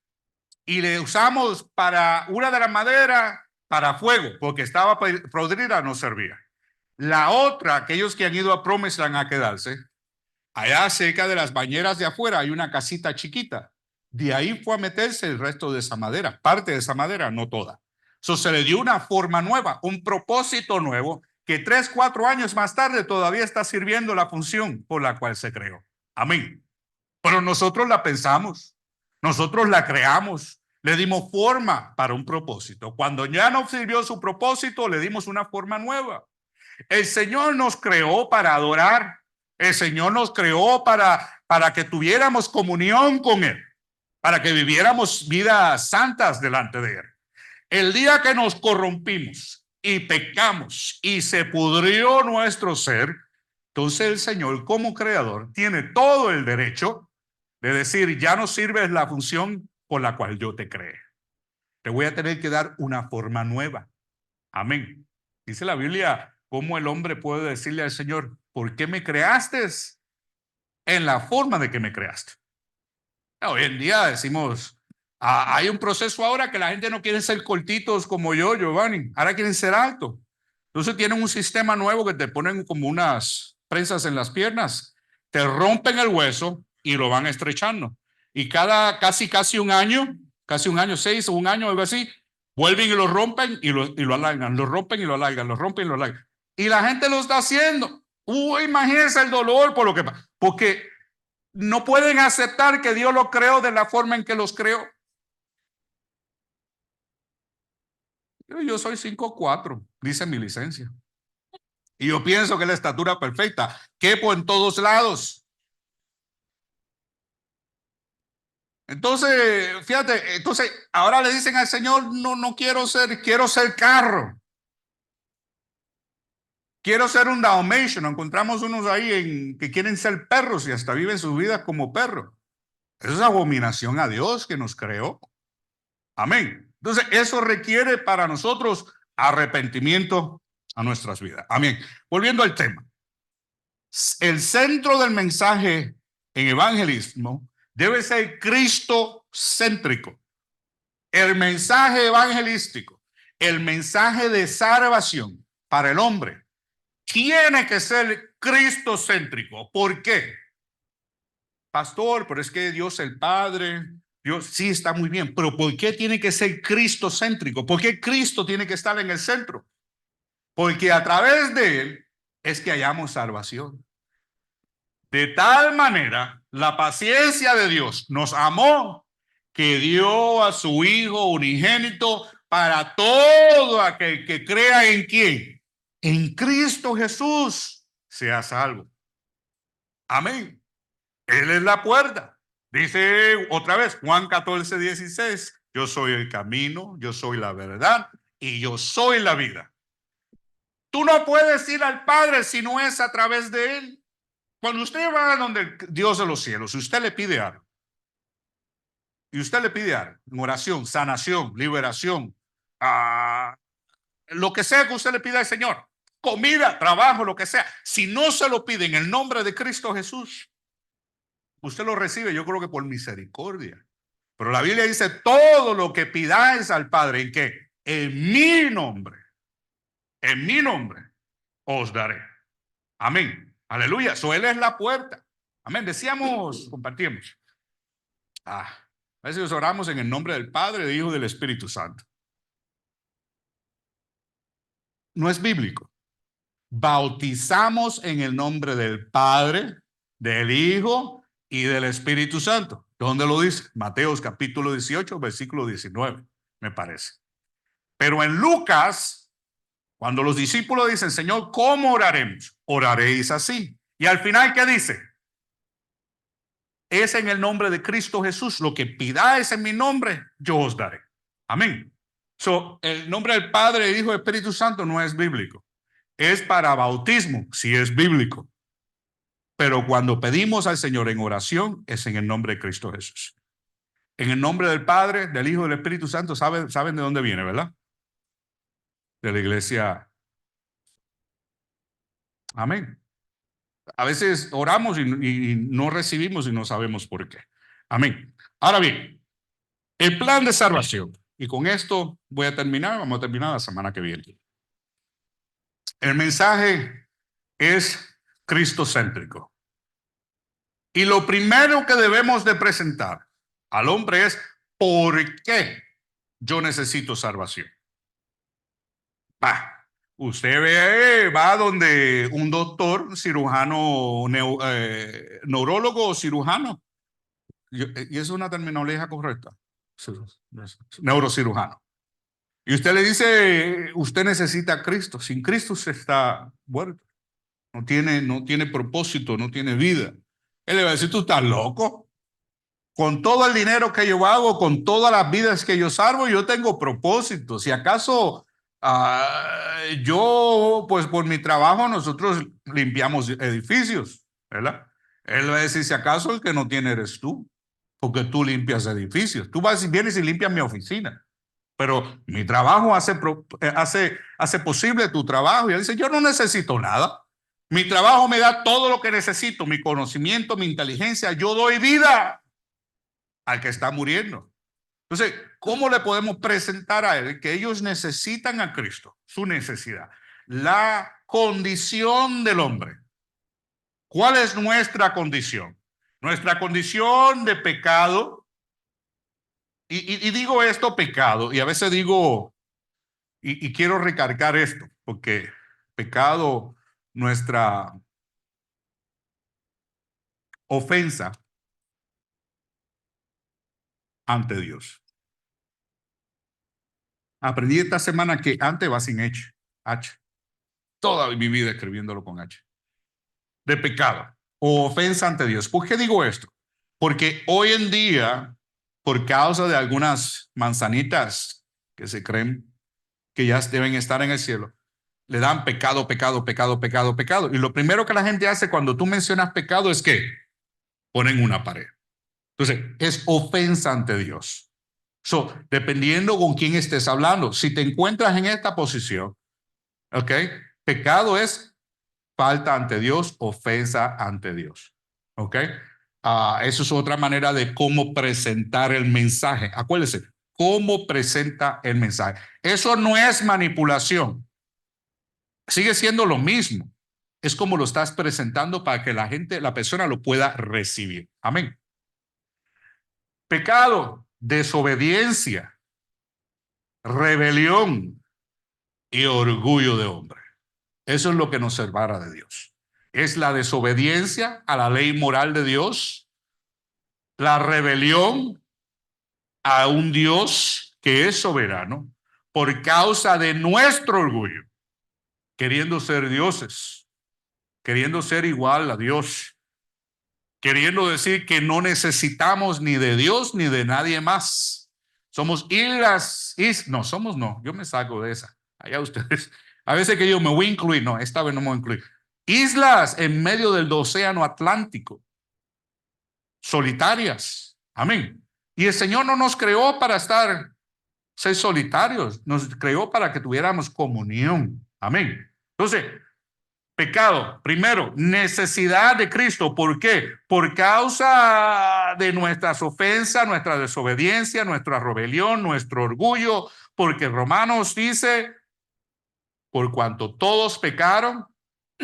y le usamos para una de las maderas para fuego, porque estaba podrida, no servía. La otra, aquellos que han ido a Promised Land a quedarse, allá cerca de las bañeras de afuera hay una casita chiquita. De ahí fue a meterse el resto de esa madera, parte de esa madera, no toda. Se le dio una forma nueva, un propósito nuevo, que 3, 4 años más tarde todavía está sirviendo la función por la cual se creó. Amén. Pero nosotros la pensamos, nosotros la creamos, le dimos forma para un propósito. Cuando ya no sirvió su propósito, le dimos una forma nueva. El Señor nos creó para adorar. El Señor nos creó para que tuviéramos comunión con Él, para que viviéramos vidas santas delante de Él. El día que nos corrompimos y pecamos y se pudrió nuestro ser, entonces el Señor como creador tiene todo el derecho de decir, ya no sirves la función por la cual yo te creé. Te voy a tener que dar una forma nueva. Amén. Dice la Biblia, cómo el hombre puede decirle al Señor, ¿por qué me creaste en la forma de que me creaste? Hoy en día decimos, Hay un proceso ahora que la gente no quiere ser cortitos como yo, Giovanni. Ahora quieren ser altos. Entonces tienen un sistema nuevo que te ponen como unas prensas en las piernas. Te rompen el hueso y lo van estrechando. Y casi un año, 6 o un año, algo así, vuelven y lo rompen y lo alargan. Lo rompen y lo alargan, lo rompen y lo alargan. Y la gente lo está haciendo. Imagínense el dolor por lo que pasa. Porque no pueden aceptar que Dios los creó de la forma en que los creó. Yo soy 5'4", dice mi licencia. Y yo pienso que es la estatura perfecta. Quepo en todos lados. Entonces, fíjate, ahora le dicen al Señor, no quiero ser carro. Quiero ser un Dalmatian. Encontramos unos ahí que quieren ser perros y hasta viven sus vidas como perros. Eso es abominación a Dios que nos creó. Amén. Entonces, eso requiere para nosotros arrepentimiento a nuestras vidas. Amén. Volviendo al tema. El centro del mensaje en evangelismo debe ser cristocéntrico. El mensaje evangelístico, el mensaje de salvación para el hombre, tiene que ser cristocéntrico. ¿Por qué? Pastor, pero es que Dios el Padre, Dios sí está muy bien, pero ¿por qué tiene que ser cristocéntrico? ¿Por qué Cristo tiene que estar en el centro? Porque a través de él es que hayamos salvación. De tal manera, la paciencia de Dios nos amó que dio a su Hijo unigénito para todo aquel que crea en quién, en Cristo Jesús, sea salvo. Amén. Él es la puerta. Dice otra vez Juan 14:16, yo soy el camino, yo soy la verdad y yo soy la vida. Tú no puedes ir al Padre si no es a través de él. Cuando usted va a donde el Dios de los cielos, si usted le pide algo, y usted le pide algo, en oración, sanación, liberación, lo que sea que usted le pida al Señor, comida, trabajo, lo que sea, si no se lo pide en el nombre de Cristo Jesús, usted lo recibe, yo creo que por misericordia. Pero la Biblia dice, todo lo que pidáis al Padre, ¿en qué? En mi nombre, os daré. Amén. Aleluya. So, Él es la puerta. Amén. Decíamos, compartimos. A veces oramos en el nombre del Padre, del Hijo y del Espíritu Santo. No es bíblico. Bautizamos en el nombre del Padre, del Hijo y del Espíritu Santo. ¿Dónde lo dice? Mateos capítulo 18, versículo 19, me parece. Pero en Lucas, cuando los discípulos dicen, Señor, ¿cómo oraremos? Oraréis así. Y al final, ¿qué dice? Es en el nombre de Cristo Jesús. Lo que pidáis en mi nombre, yo os daré. Amén. So, el nombre del Padre, del Hijo y del Espíritu Santo no es bíblico. Es para bautismo, sí es bíblico. Pero cuando pedimos al Señor en oración, es en el nombre de Cristo Jesús. En el nombre del Padre, del Hijo y del Espíritu Santo, saben de dónde viene, ¿verdad? De la iglesia. Amén. A veces oramos y no recibimos y no sabemos por qué. Amén. Ahora bien, el plan de salvación. Y con esto voy a terminar. Vamos a terminar la semana que viene. El mensaje es cristocéntrico. Y lo primero que debemos de presentar al hombre es ¿por qué yo necesito salvación? Usted va donde un doctor, cirujano, neurólogo o cirujano, y es una terminología correcta, neurocirujano. Y usted le dice, usted necesita a Cristo. Sin Cristo usted está muerto. No tiene propósito, no tiene vida. Él le va a decir, tú estás loco. Con todo el dinero que yo hago, con todas las vidas que yo salvo, yo tengo propósito. Si acaso yo, pues por mi trabajo, nosotros limpiamos edificios, ¿verdad? Él va a decir, si acaso el que no tiene eres tú, porque tú limpias edificios. Tú vienes y limpias mi oficina. Pero mi trabajo hace posible tu trabajo. Y él dice, yo no necesito nada. Mi trabajo me da todo lo que necesito, mi conocimiento, mi inteligencia. Yo doy vida al que está muriendo. Entonces, ¿cómo le podemos presentar a él que ellos necesitan a Cristo? Su necesidad. La condición del hombre. ¿Cuál es nuestra condición? Nuestra condición de pecado. Y digo esto pecado, y a veces digo, y quiero recargar esto, porque pecado, nuestra ofensa ante Dios. Aprendí esta semana que antes va sin H. H. Toda mi vida escribiéndolo con H. De pecado o ofensa ante Dios. ¿Por qué digo esto? Porque hoy en día, por causa de algunas manzanitas que se creen que ya deben estar en el cielo, le dan pecado, pecado, pecado, pecado, pecado. Y lo primero que la gente hace cuando tú mencionas pecado es que ponen una pared. Entonces, es ofensa ante Dios. So, dependiendo con quién estés hablando, si te encuentras en esta posición, ¿ok? Pecado es falta ante Dios, ofensa ante Dios. ¿Ok? Eso es otra manera de cómo presentar el mensaje. Acuérdense, cómo presenta el mensaje. Eso no es manipulación. Sigue siendo lo mismo. Es como lo estás presentando para que la gente, la persona lo pueda recibir. Amén. Pecado, desobediencia, rebelión y orgullo de hombre. Eso es lo que nos separa de Dios. Es la desobediencia a la ley moral de Dios, la rebelión a un Dios que es soberano por causa de nuestro orgullo, queriendo ser dioses, queriendo ser igual a Dios, queriendo decir que no necesitamos ni de Dios ni de nadie más. Somos no, somos no, yo me saco de esa. Allá ustedes. A veces que yo me voy a incluir, no, esta vez no me voy a incluir. Islas en medio del océano Atlántico, solitarias. Amén. Y el Señor no nos creó para ser solitarios, nos creó para que tuviéramos comunión. Amén. Entonces, pecado, primero, necesidad de Cristo. ¿Por qué? Por causa de nuestras ofensas, nuestra desobediencia, nuestra rebelión, nuestro orgullo, porque Romanos dice, por cuanto todos pecaron,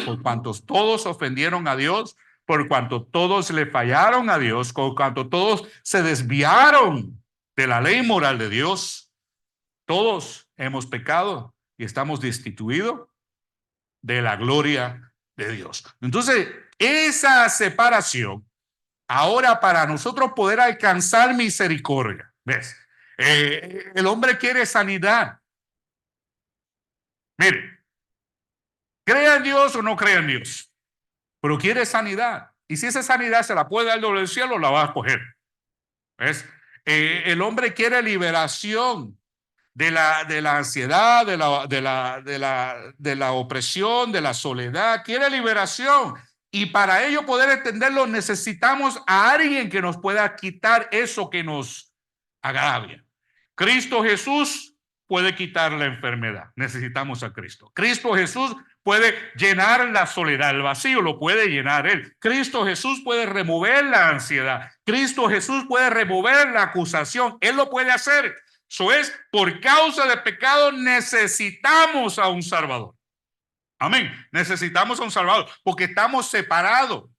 por cuantos todos ofendieron a Dios, por cuanto todos le fallaron a Dios, por cuanto todos se desviaron de la ley moral de Dios, todos hemos pecado y estamos destituidos de la gloria de Dios. Entonces, esa separación, ahora para nosotros poder alcanzar misericordia, ¿ves? El hombre quiere sanidad. Mire, crea en Dios o no crea en Dios, pero quiere sanidad. Y si esa sanidad se la puede dar del cielo, la va a escoger. ¿Ves? El hombre quiere liberación de la ansiedad, de la opresión, de la soledad. Quiere liberación. Y para ello poder entenderlo, necesitamos a alguien que nos pueda quitar eso que nos agravia. Cristo Jesús puede quitar la enfermedad. Necesitamos a Cristo. Cristo Jesús puede llenar la soledad, el vacío lo puede llenar Él. Cristo Jesús puede remover la ansiedad. Cristo Jesús puede remover la acusación. Él lo puede hacer. Eso es, por causa de pecado necesitamos a un Salvador. Amén. Necesitamos a un Salvador porque estamos separados.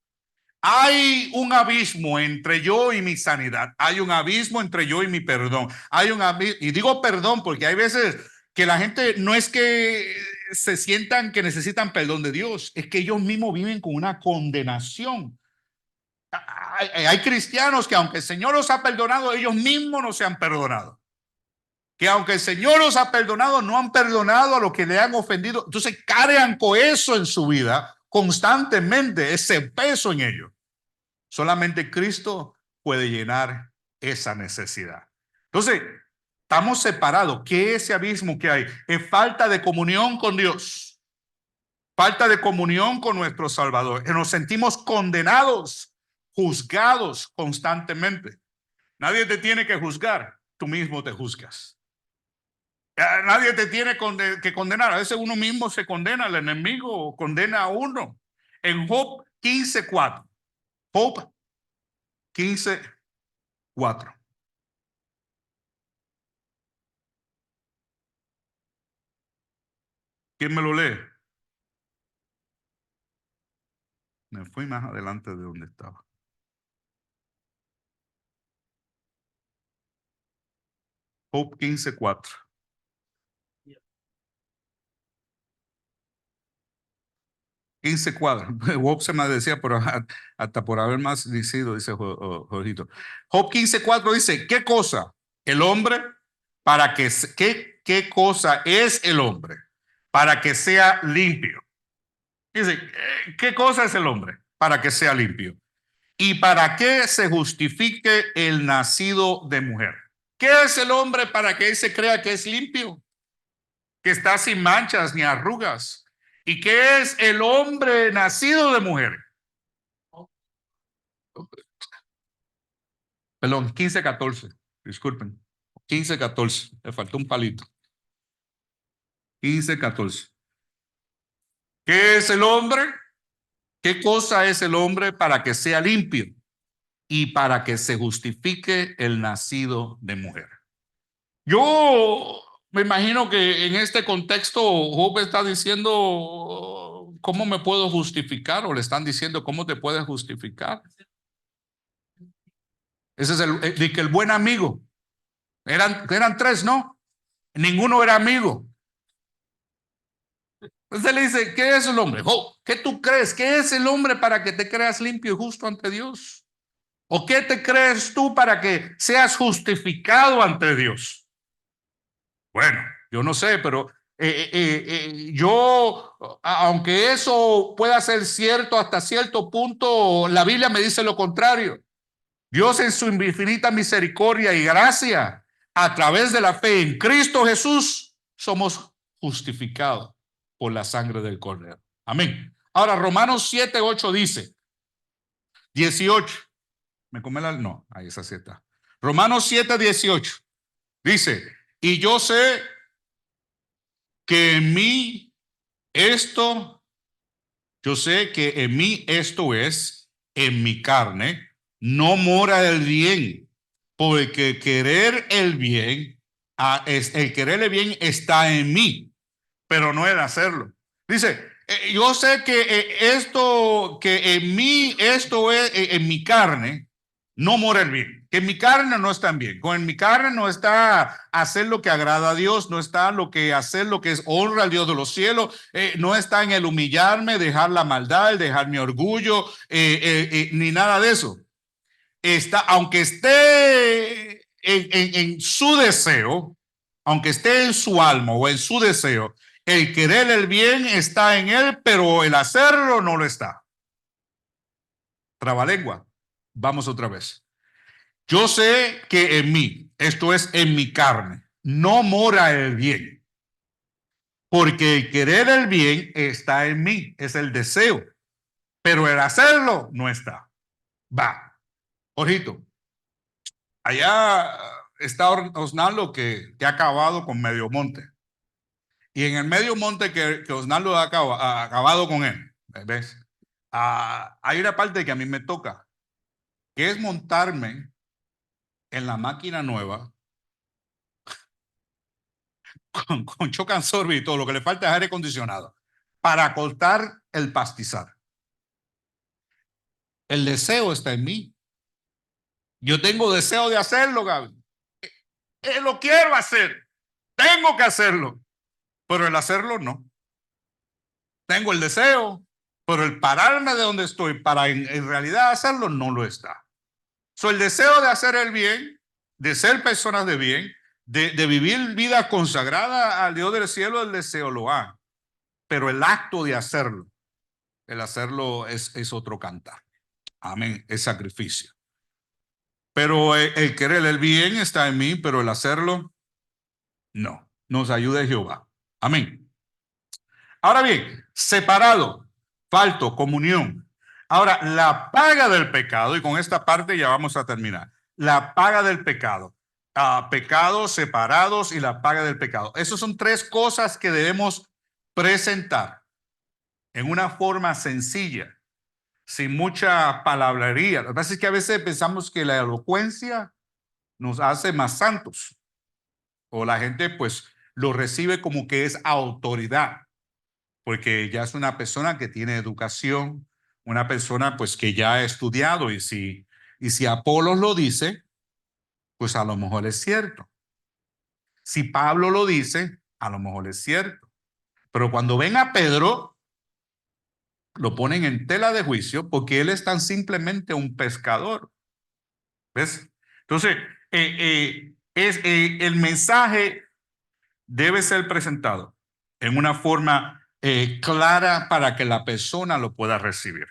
Hay un abismo entre yo y mi sanidad. Hay un abismo entre yo y mi perdón. Hay un abismo, y digo perdón porque hay veces que la gente no es que se sientan que necesitan perdón de Dios, es que ellos mismos viven con una condenación. Hay cristianos que aunque el Señor los ha perdonado, ellos mismos no se han perdonado. Que aunque el Señor los ha perdonado, no han perdonado a los que le han ofendido. Entonces cargan con eso en su vida constantemente, ese peso en ellos. Solamente Cristo puede llenar esa necesidad. Entonces, estamos separados. ¿Qué es ese abismo que hay? Es falta de comunión con Dios. Falta de comunión con nuestro Salvador. Nos sentimos condenados, juzgados constantemente. Nadie te tiene que juzgar. Tú mismo te juzgas. Nadie te tiene que condenar. A veces uno mismo se condena, el enemigo condena a uno. En Job 15:4. Job 15:4. ¿Quién me lo lee? Me fui más adelante de donde estaba. Job 15:4. 15:4. Job se me decía, pero hasta por haber más dicido, dice Jorgito. Job 15:4 dice, ¿qué cosa? El hombre para que, ¿qué cosa es el hombre? Para que sea limpio. Dice, ¿qué cosa es el hombre? Para que sea limpio. ¿Y para qué se justifique el nacido de mujer? ¿Qué es el hombre para que él se crea que es limpio? Que está sin manchas ni arrugas. ¿Y qué es el hombre nacido de mujer? Perdón, 15:14. Disculpen. 15:14. Le faltó un palito. 15:14. ¿Qué es el hombre? ¿Qué cosa es el hombre para que sea limpio y para que se justifique el nacido de mujer? Yo me imagino que en este contexto Job está diciendo, ¿cómo me puedo justificar? O le están diciendo, ¿cómo te puedes justificar? Ese es el buen amigo. Eran tres, ¿no? Ninguno era amigo. Entonces le dice, ¿qué es el hombre? Job, ¿qué tú crees? ¿Qué es el hombre para que te creas limpio y justo ante Dios? ¿O qué te crees tú para que seas justificado ante Dios? Bueno, yo no sé, pero yo, aunque eso pueda ser cierto hasta cierto punto, la Biblia me dice lo contrario. Dios en su infinita misericordia y gracia, a través de la fe en Cristo Jesús, somos justificados por la sangre del Cordero. Amén. Ahora, Romanos 7:8 dice, 18, ¿me come la? No, ahí esa sí está. Romanos 7:18 dice, y yo sé que en mí esto, yo sé que en mí esto es, en mi carne, no mora el bien, porque querer el bien, el querer el bien está en mí, pero no el hacerlo. Dice, yo sé que esto, que en mí esto es, en mi carne, no mora el bien, que en mi carne no está bien, con mi carne no está hacer lo que agrada a Dios, no está lo que hacer lo que es honra al Dios de los cielos, no está en el humillarme, dejar la maldad, el dejar mi orgullo, ni nada de eso. Está, aunque esté en su deseo, aunque esté en su alma o en su deseo, el querer el bien está en él, pero el hacerlo no lo está. Trabalengua. Vamos otra vez. Yo sé que en mí, esto es en mi carne, no mora el bien, porque el querer el bien está en mí, es el deseo, pero el hacerlo no está. Va, ojito, allá está Osnaldo que ha acabado con Medio Monte. Y en el Medio Monte que Osnaldo ha acabado con él, ¿ves? Hay una parte que a mí me toca, que es montarme en la máquina nueva con choque absorbe y todo, lo que le falta es aire acondicionado, para cortar el pastizal. El deseo está en mí. Yo tengo deseo de hacerlo, Gaby. Lo quiero hacer. Tengo que hacerlo. Pero el hacerlo no. Tengo el deseo, pero el pararme de donde estoy para en realidad hacerlo no lo está. El deseo de hacer el bien, de ser personas de bien, de vivir vida consagrada al Dios del cielo, el deseo lo hay. Pero el acto de hacerlo, el hacerlo es otro cantar. Amén, es sacrificio. Pero el querer el bien está en mí, pero el hacerlo, no. Nos ayude Jehová. Amén. Ahora bien, separado, falto, comunión. Ahora, la paga del pecado, y con esta parte ya vamos a terminar. La paga del pecado. Pecados separados y la paga del pecado. Esas son tres cosas que debemos presentar en una forma sencilla, sin mucha palabrería. Lo que pasa es que a veces pensamos que la elocuencia nos hace más santos, o la gente pues lo recibe como que es autoridad. porque ya es una persona que tiene educación, una persona pues que ya ha estudiado, y si Apolos lo dice, pues a lo mejor es cierto. Si Pablo lo dice, a lo mejor es cierto. Pero cuando ven a Pedro, lo ponen en tela de juicio porque él es tan simplemente un pescador. ¿Ves? Entonces, el mensaje debe ser presentado en una forma clara para que la persona lo pueda recibir.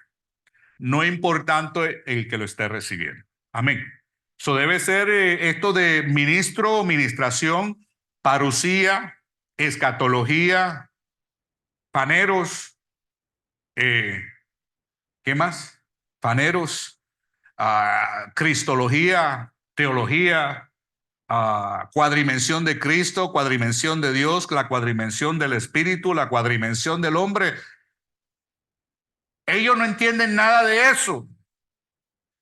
No importante el que lo esté recibiendo. Amén. Eso debe ser esto de ministro, ministración, parucía, escatología, paneros, ¿qué más? Paneros, cristología, teología, cuadrimensión de Cristo, cuadrimensión de Dios, la cuadrimensión del Espíritu, la cuadrimensión del hombre. Ellos no entienden nada de eso.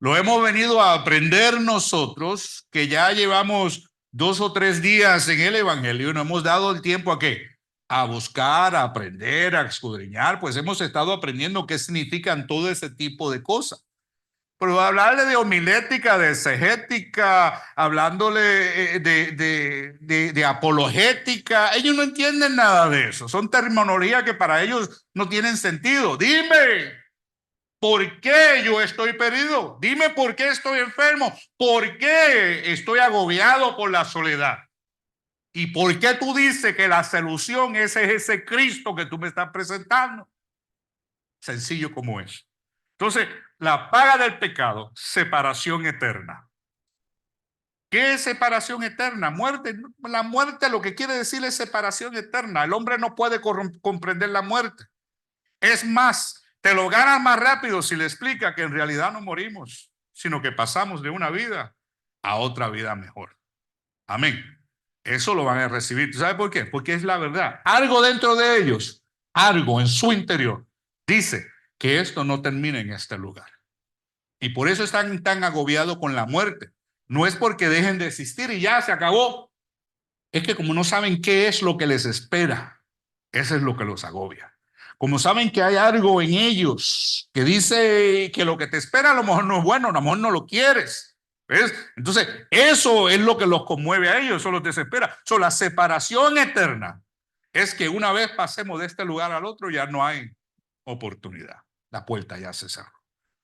Lo hemos venido a aprender nosotros, que ya llevamos 2 o 3 días en el Evangelio y nos hemos dado el tiempo a qué, a buscar, a aprender, a escudriñar, pues hemos estado aprendiendo qué significan todo ese tipo de cosas. Pero hablarle de homilética, de exegética, hablándole de apologética, ellos no entienden nada de eso. Son terminologías que para ellos no tienen sentido. Dime, ¿por qué yo estoy perdido? Dime por qué estoy enfermo. ¿Por qué estoy agobiado por la soledad? ¿Y por qué tú dices que la solución es ese Cristo que tú me estás presentando? Sencillo como es. Entonces, la paga del pecado, separación eterna. ¿Qué es separación eterna? Muerte. La muerte lo que quiere decir es separación eterna. El hombre no puede comprender la muerte. Es más, te lo ganas más rápido si le explica que en realidad no morimos, sino que pasamos de una vida a otra vida mejor. Amén. Eso lo van a recibir. ¿Sabe por qué? Porque es la verdad. Algo dentro de ellos, algo en su interior, dice que esto no termina en este lugar. Y por eso están tan agobiados con la muerte. No es porque dejen de existir y ya se acabó. Es que como no saben qué es lo que les espera, eso es lo que los agobia. Como saben que hay algo en ellos que dice que lo que te espera a lo mejor no es bueno, a lo mejor no lo quieres. ¿Ves? Entonces, eso es lo que los conmueve a ellos, eso los desespera. La separación eterna es que una vez pasemos de este lugar al otro, ya no hay oportunidad. La puerta ya se cerró.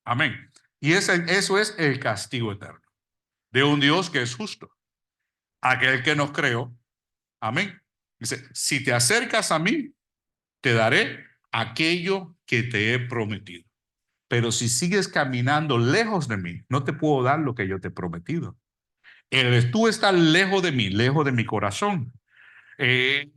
Amén. Y eso es el castigo eterno de un Dios que es justo. Aquel que nos creó. Amén. Dice, si te acercas a mí, te daré aquello que te he prometido. Pero si sigues caminando lejos de mí, no te puedo dar lo que yo te he prometido. Tú estás lejos de mí, lejos de mi corazón.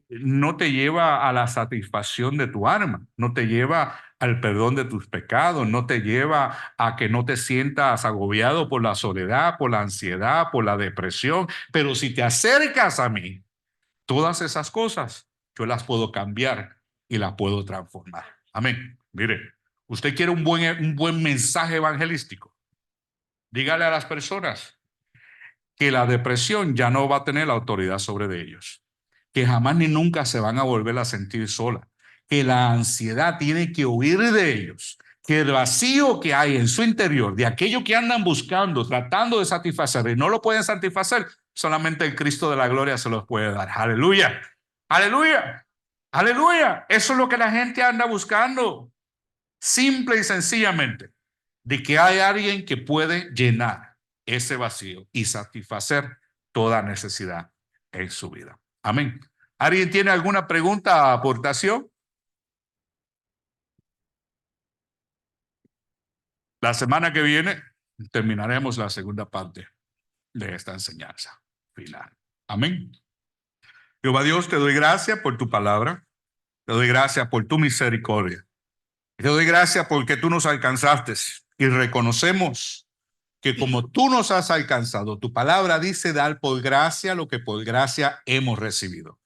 No te lleva a la satisfacción de tu alma, no te lleva al perdón de tus pecados, no te lleva a que no te sientas agobiado por la soledad, por la ansiedad, por la depresión. Pero si te acercas a mí, todas esas cosas yo las puedo cambiar y las puedo transformar. Amén. Mire, usted quiere un buen mensaje evangelístico. Dígale a las personas que la depresión ya no va a tener la autoridad sobre de ellos, que jamás ni nunca se van a volver a sentir sola, que la ansiedad tiene que huir de ellos, que el vacío que hay en su interior, de aquello que andan buscando, tratando de satisfacer y no lo pueden satisfacer, solamente el Cristo de la gloria se los puede dar. Aleluya, aleluya, aleluya. Eso es lo que la gente anda buscando, simple y sencillamente, de que hay alguien que puede llenar ese vacío y satisfacer toda necesidad en su vida. Amén. ¿Alguien tiene alguna pregunta, aportación? La semana que viene terminaremos la segunda parte de esta enseñanza final. Amén. Jehová Dios, te doy gracias por tu palabra. Te doy gracias por tu misericordia. Te doy gracias porque tú nos alcanzaste y reconocemos que como tú nos has alcanzado, tu palabra dice dar por gracia lo que por gracia hemos recibido.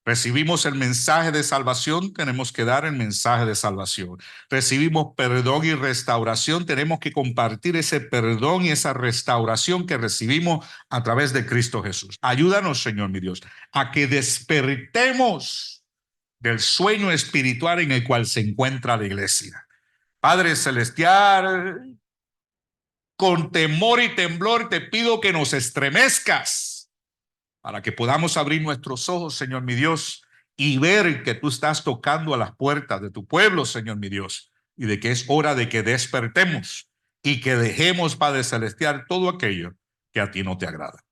Recibimos el mensaje de salvación, tenemos que dar el mensaje de salvación. Recibimos perdón y restauración, tenemos que compartir ese perdón y esa restauración que recibimos a través de Cristo Jesús. Ayúdanos, Señor mi Dios, a que despertemos del sueño espiritual en el cual se encuentra la iglesia. Padre celestial, con temor y temblor te pido que nos estremezcas para que podamos abrir nuestros ojos, Señor mi Dios, y ver que tú estás tocando a las puertas de tu pueblo, Señor mi Dios, y de que es hora de que despertemos y que dejemos, Padre celestial, todo aquello que a ti no te agrada.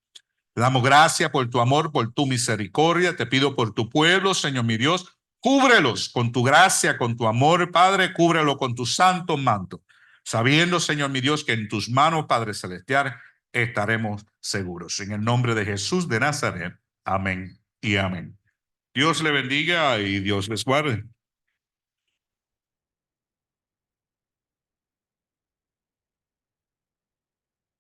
Te damos gracias por tu amor, por tu misericordia. Te pido por tu pueblo, Señor mi Dios. Cúbrelos con tu gracia, con tu amor, Padre. Cúbrelo con tu santo manto. Sabiendo, Señor mi Dios, que en tus manos, Padre celestial, estaremos seguros. En el nombre de Jesús de Nazaret. Amén y amén. Dios le bendiga y Dios les guarde.